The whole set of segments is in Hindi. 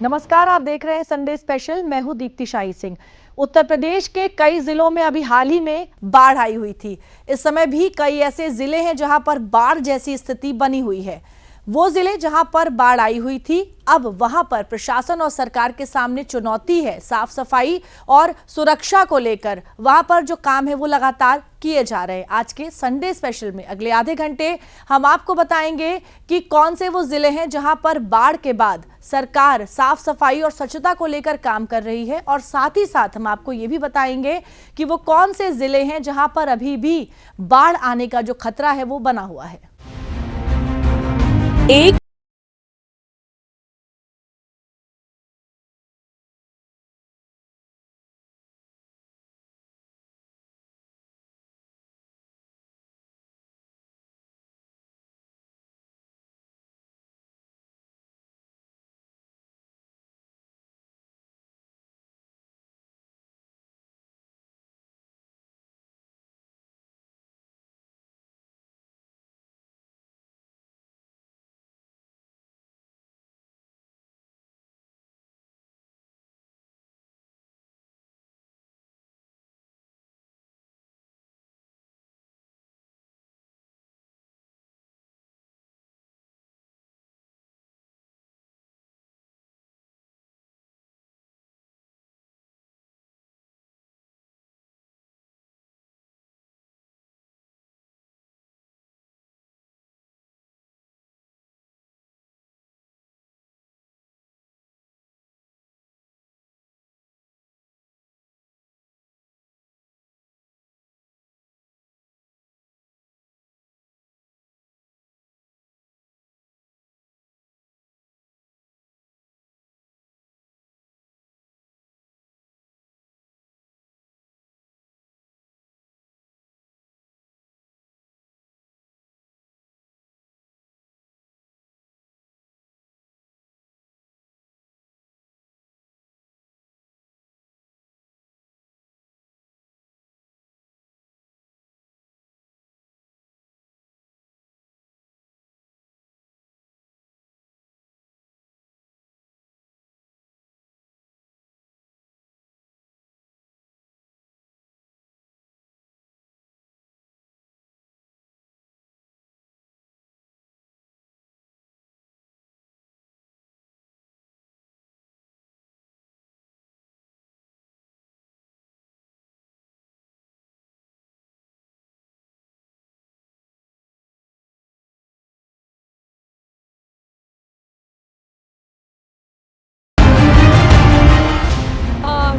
नमस्कार, आप देख रहे हैं संडे स्पेशल। मैं हूं दीप्ति शाही सिंह। उत्तर प्रदेश के कई जिलों में अभी हाल ही में बाढ़ आई हुई थी। इस समय भी कई ऐसे जिले हैं जहां पर बाढ़ जैसी स्थिति बनी हुई है। वो जिले जहां पर बाढ़ आई हुई थी, अब वहां पर प्रशासन और सरकार के सामने चुनौती है। साफ सफाई और सुरक्षा को लेकर वहां पर जो काम है वो लगातार किए जा रहे हैं। आज के संडे स्पेशल में अगले आधे घंटे हम आपको बताएंगे कि कौन से वो जिले हैं जहां पर बाढ़ के बाद सरकार साफ सफाई और स्वच्छता को लेकर काम कर रही है, और साथ ही साथ हम आपको ये भी बताएंगे कि वो कौन से जिले हैं जहां पर अभी भी बाढ़ आने का जो खतरा है वो बना हुआ है। एक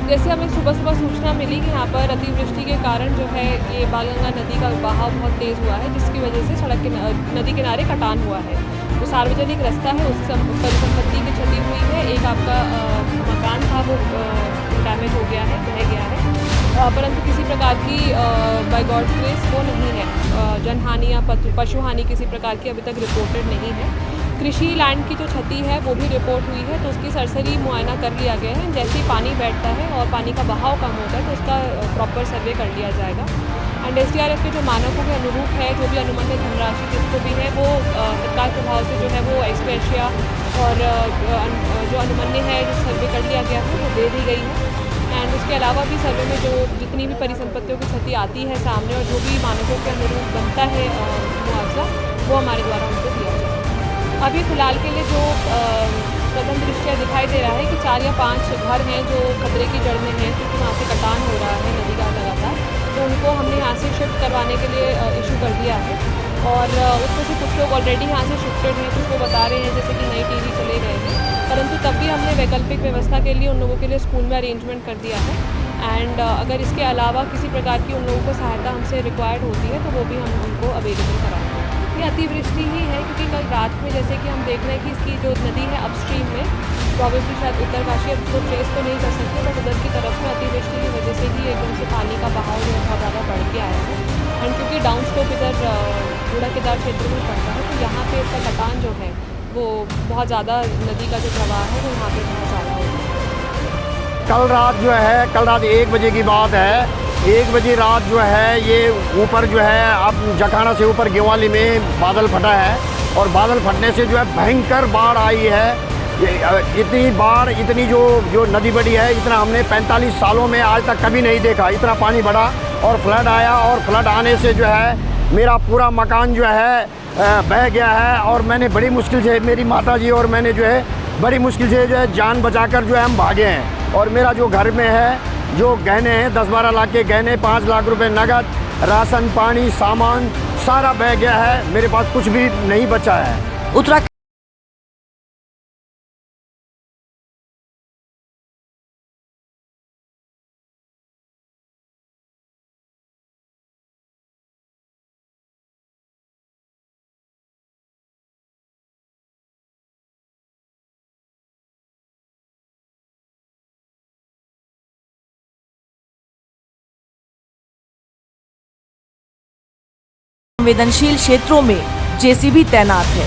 जैसे हमें सुबह सुबह सूचना मिली कि यहाँ पर अतिवृष्टि के कारण जो है ये बालगंगा नदी का बहाव बहुत तेज़ हुआ है, जिसकी वजह से सड़क के नदी किनारे कटान हुआ है। जो सार्वजनिक रास्ता है उस परिसंपत्ति की क्षति हुई है। एक आपका मकान था वो डैमेज हो गया है, बह गया है, परंतु किसी प्रकार की बाय गॉड्स ग्रेस वो नहीं है। जनहानि या पशु हानि किसी प्रकार की अभी तक रिपोर्टेड नहीं है। कृषि लैंड की जो क्षति है वो भी रिपोर्ट हुई है, तो उसकी सरसरी मुआयना कर लिया गया है। जैसे ही पानी बैठता है और पानी का बहाव कम होता है तो उसका प्रॉपर सर्वे कर लिया जाएगा। एंड SDRF के जो मानकों के अनुरूप है, जो भी अनुमानित धनराशि जिसको भी है वो तत्काल प्रभाव से जो है वो एक्सपेशिया और जो अनुमान्य है जो सर्वे कर लिया गया है वो दे दी गई है। एंड उसके अलावा भी सर्वे में जो जितनी भी परिसंपत्तियों की क्षति आती है सामने और जो भी मानकों के अनुरूप बनता है मुआवजा, वो हमारे द्वारा उनको दिया जाए। अभी फ़िलहाल के लिए जो प्रथम दृष्टया दिखाई दे रहा है कि 4 या 5 घर हैं जो खतरे की जड़ में हैं, क्योंकि वहाँ से कटान हो रहा है नदी का लगातार, तो उनको हमने यहाँ से शिफ्ट करवाने के लिए इशू कर दिया है। और उसमें से कुछ लोग ऑलरेडी यहाँ से शिफ्टेड हैं, कुछ वो बता रहे हैं जैसे कि नई टीवी चले गए हैं, परंतु तब भी हमने वैकल्पिक व्यवस्था के लिए उन लोगों के लिए स्कूल में अरेंजमेंट कर दिया है। एंड अगर इसके अलावा किसी प्रकार की उन लोगों को सहायता हमसे रिक्वायर्ड होती है तो वो भी हम उनको अवेलेबल कराएंगे। ये अतिवृष्टि ही है, क्योंकि कल रात में जैसे कि हम देख रहे हैं कि इसकी जो नदी है अपस्ट्रीम में प्रॉबेबली शायद उत्तरकाशी, अब उसको ट्रेस तो नहीं कर सकते, बट उधर की तरफ में अतिवृष्टि की वजह से ही एकदम से पानी का बहाव जो है बहुत ज़्यादा बढ़ के आया है। एंड क्योंकि डाउन स्लोप इधर बूढ़ा केदार क्षेत्र में पड़ता है, तो यहाँ पे इसका कटान जो है वो बहुत ज़्यादा, नदी का जो प्रवाह है वो यहाँ पे बहुत ज़्यादा होता है। कल रात 1 बजे की बात है। 1 बजे रात जो है ये ऊपर जो है अब जखाना से ऊपर गेवाली में बादल फटा है, और बादल फटने से जो है भयंकर बाढ़ आई है। इतनी बाढ़, इतनी जो नदी बढ़ी है, इतना हमने 45 सालों में आज तक कभी नहीं देखा। इतना पानी बढ़ा और फ्लड आया, और फ्लड आने से जो है मेरा पूरा मकान जो है बह गया है। और मैंने बड़ी मुश्किल से, मेरी माताजी और मैंने जो है बड़ी मुश्किल से जो है जान बचाकर जो है हम भागे हैं। और मेरा जो घर में है जो गहने हैं, 10-12 लाख के गहने, 5 लाख रुपए नगद, राशन पानी सामान सारा बह गया है। मेरे पास कुछ भी नहीं बचा है। उत्तराखंड संवेदनशील क्षेत्रों में जेसीबी तैनात है।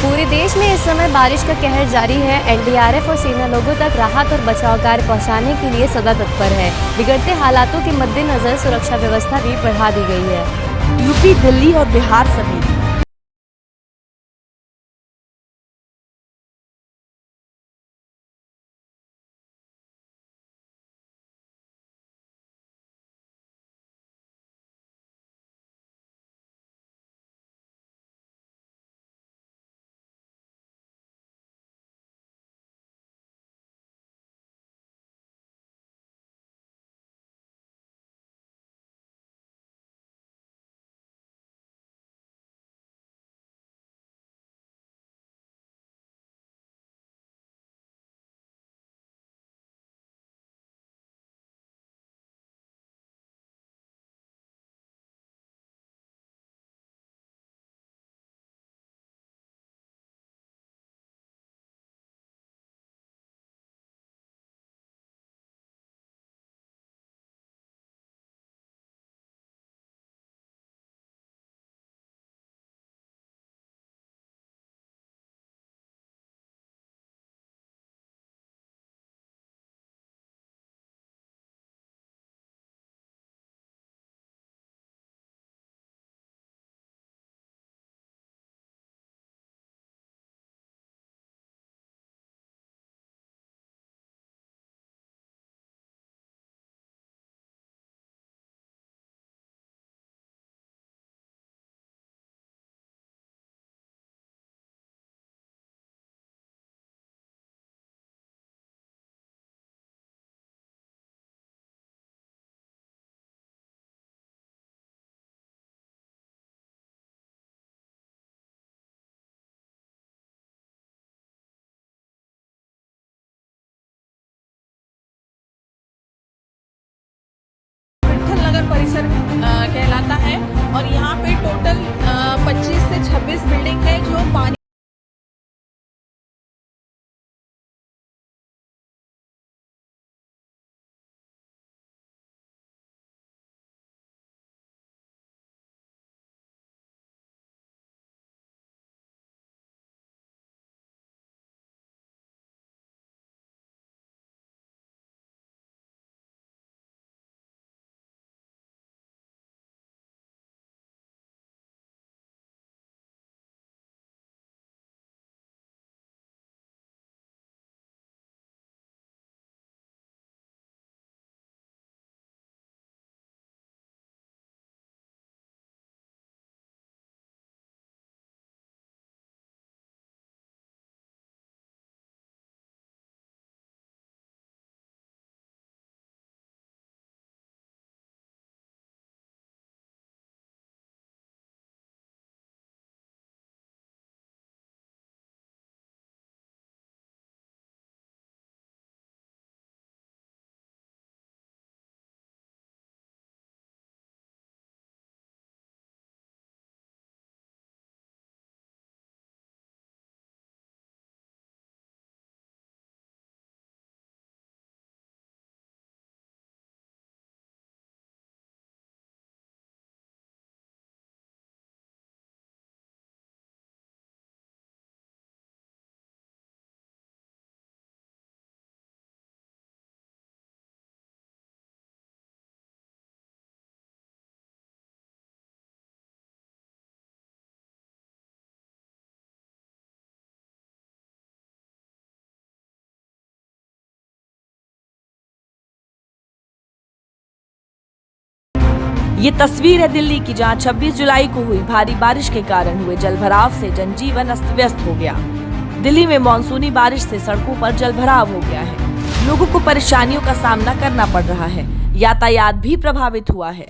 पूरे देश में इस समय बारिश का कहर जारी है। एनडीआरएफ और सेना लोगों तक राहत और बचाव कार्य पहुंचाने के लिए सदा तत्पर है। बिगड़ते हालातों के मद्देनजर सुरक्षा व्यवस्था भी बढ़ा दी गई है। यूपी, दिल्ली और बिहार समेत विट्ठल नगर परिसर कहलाता है और यहाँ पे टोटल 25 से 26 बिल्डिंग है जो पानी ये तस्वीर है दिल्ली की, जहां 26 जुलाई को हुई भारी बारिश के कारण हुए जलभराव से जनजीवन अस्त व्यस्त हो गया। दिल्ली में मानसूनी बारिश से सड़कों पर जलभराव हो गया है। लोगों को परेशानियों का सामना करना पड़ रहा है। यातायात भी प्रभावित हुआ है।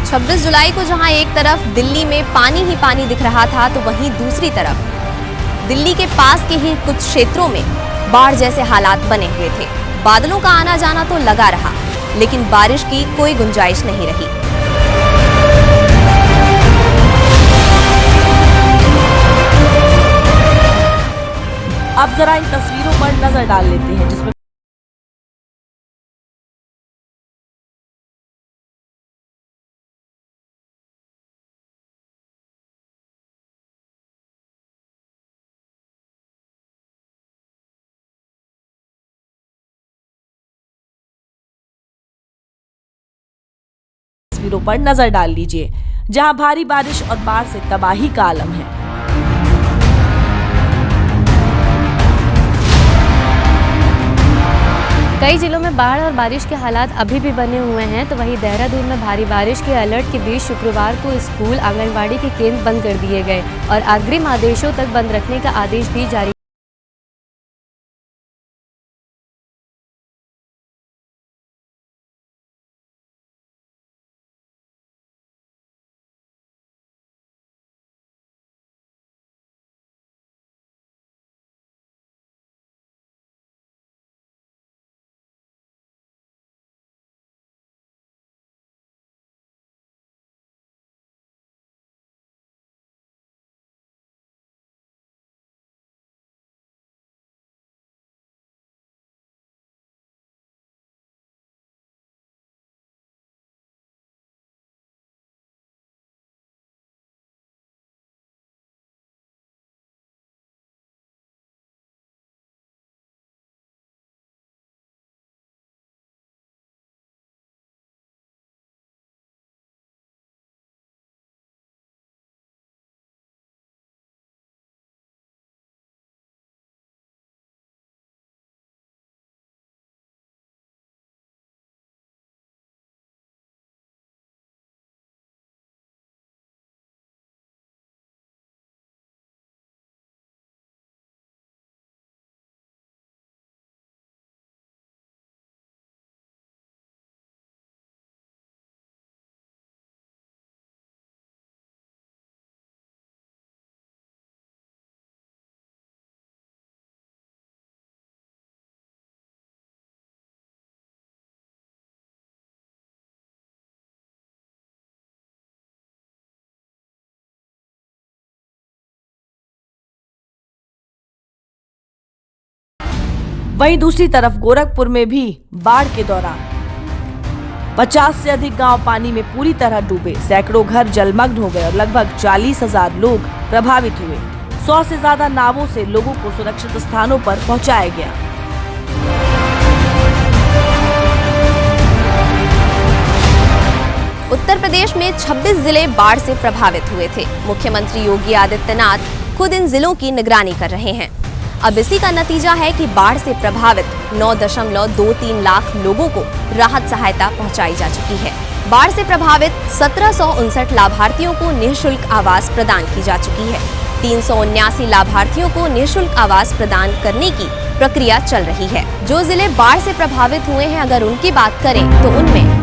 छब्बीस जुलाई को जहां एक तरफ दिल्ली में पानी ही पानी दिख रहा था, तो वहीं दूसरी तरफ दिल्ली के पास के ही कुछ क्षेत्रों में बाढ़ जैसे हालात बने हुए थे। बादलों का आना जाना तो लगा रहा, लेकिन बारिश की कोई गुंजाइश नहीं रही। अब जरा इन तस्वीरों पर नजर डाल लेते हैं, जिसमें तस्वीरों पर नजर डाल लीजिए, जहां भारी बारिश और बाढ़ से तबाही का आलम है। कई जिलों में बाढ़ और बारिश के हालात अभी भी बने हुए हैं, तो वहीं देहरादून में भारी बारिश के अलर्ट के बीच शुक्रवार को स्कूल, आंगनबाड़ी के केंद्र बंद कर दिए गए और अग्रिम आदेशों तक बंद रखने का आदेश भी जारी। वहीं दूसरी तरफ गोरखपुर में भी बाढ़ के दौरान 50 से अधिक गांव पानी में पूरी तरह डूबे। सैकड़ों घर जलमग्न हो गए और लगभग 40,000 लोग प्रभावित हुए। 100 से ज्यादा नावों से लोगों को सुरक्षित स्थानों पर पहुंचाया गया। उत्तर प्रदेश में 26 जिले बाढ़ से प्रभावित हुए थे। मुख्यमंत्री योगी आदित्यनाथ खुद इन जिलों की निगरानी कर रहे हैं। अब इसी का नतीजा है कि बाढ़ से प्रभावित 9.23 लाख लोगों को राहत सहायता पहुंचाई जा चुकी है। बाढ़ से प्रभावित 1759 लाभार्थियों को निःशुल्क आवास प्रदान की जा चुकी है। 379 लाभार्थियों को निःशुल्क आवास प्रदान करने की प्रक्रिया चल रही है। जो जिले बाढ़ से प्रभावित हुए हैं, अगर उनकी बात करें तो उनमें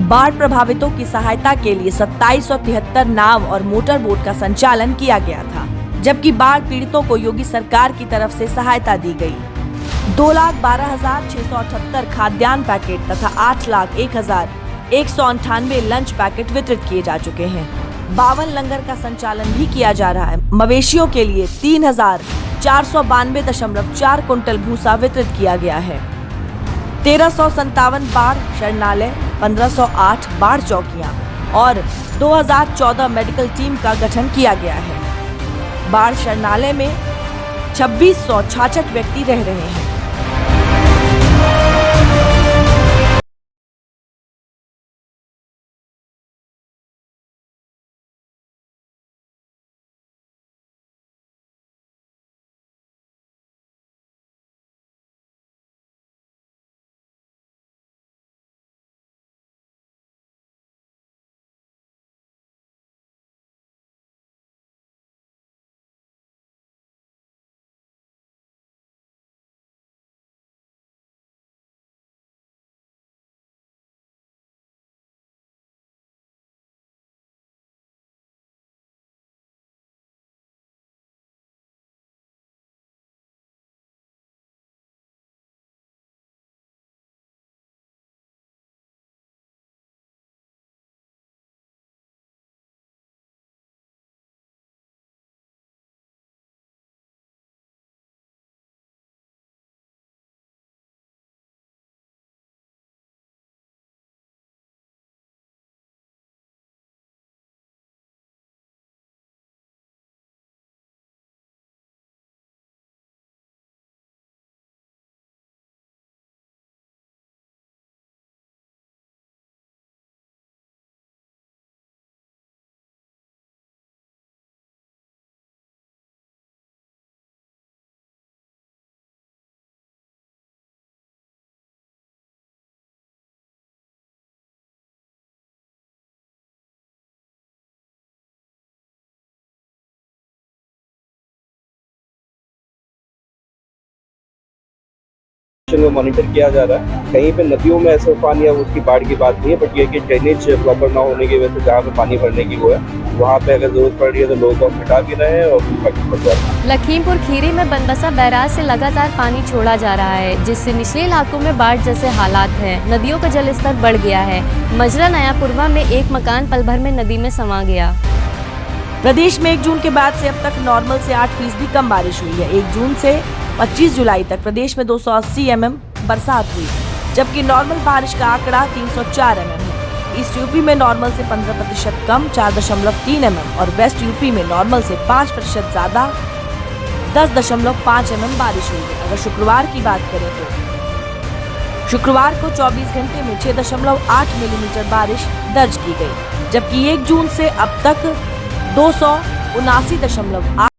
बाढ़ प्रभावितों की सहायता के लिए 2773 नाव और मोटर बोट का संचालन किया गया था, जबकि बाढ़ पीड़ितों को योगी सरकार की तरफ से सहायता दी गई। 2,12,678 खाद्यान्न पैकेट तथा 8,01,198 लंच पैकेट वितरित किए जा चुके हैं। 52 लंगर का संचालन भी किया जा रहा है। मवेशियों के लिए 3,492.4 कुंटल भूसा वितरित किया गया है। 1357 बाढ़ शरणालय, 1508 बाढ़ चौकियां और 2014 मेडिकल टीम का गठन किया गया है। बाढ़ शरणालय में 2666 व्यक्ति रह रहे हैं। में मॉनिटर किया जा रहा है। कहीं पे नदियों में ऐसे उफान या उसकी बाढ़ की बात नहीं है, बट ये कि ड्रेनेज प्रॉपर ना होने की वजह से जहाँ पे पानी भरने की वो है, वहाँ पे अगर जरूरत पड़ रही है तो लोग हटा भी रहे हैं और बाकी बढ़ रहा है। लखीमपुर खीरी में बनबसा बैराज से लगातार पानी छोड़ा जा रहा है, जिससे निचले इलाकों में बाढ़ जैसे हालात हैं। नदियों का जलस्तर बढ़ गया है। मजरा नयापुरवा में एक मकान पल भर में नदी में समा गया। प्रदेश में 1 जून के बाद से अब तक नॉर्मल से 8% कम बारिश हुई है। 1 जून से 25 जुलाई तक प्रदेश में 280 mm बरसात हुई, जबकि नॉर्मल बारिश का आंकड़ा 304 mm है। ईस्ट यूपी में नॉर्मल से 15% कम 4.3 mm और वेस्ट यूपी में नॉर्मल से 5% ज्यादा 10.5 mm बारिश हुई है। अगर शुक्रवार की बात करें तो शुक्रवार को 24 घंटे में 6.8 मिलीमीटर बारिश दर्ज की गई, जबकि 1 जून से अब तक 279.8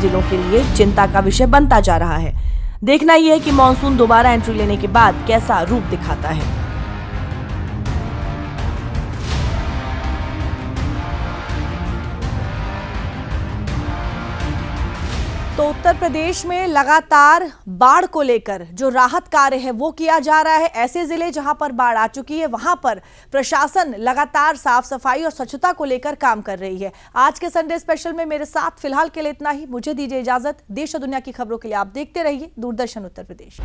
जिलों के लिए चिंता का विषय बनता जा रहा है। देखना यह है कि मॉनसून दोबारा एंट्री लेने के बाद कैसा रूप दिखाता है। तो उत्तर प्रदेश में लगातार बाढ़ को लेकर जो राहत कार्य है वो किया जा रहा है। ऐसे जिले जहां पर बाढ़ आ चुकी है वहां पर प्रशासन लगातार साफ सफाई और स्वच्छता को लेकर काम कर रही है। आज के संडे स्पेशल में मेरे साथ फिलहाल के लिए इतना ही। मुझे दीजिए इजाजत। देश और दुनिया की खबरों के लिए आप देखते रहिए दूरदर्शन उत्तर प्रदेश।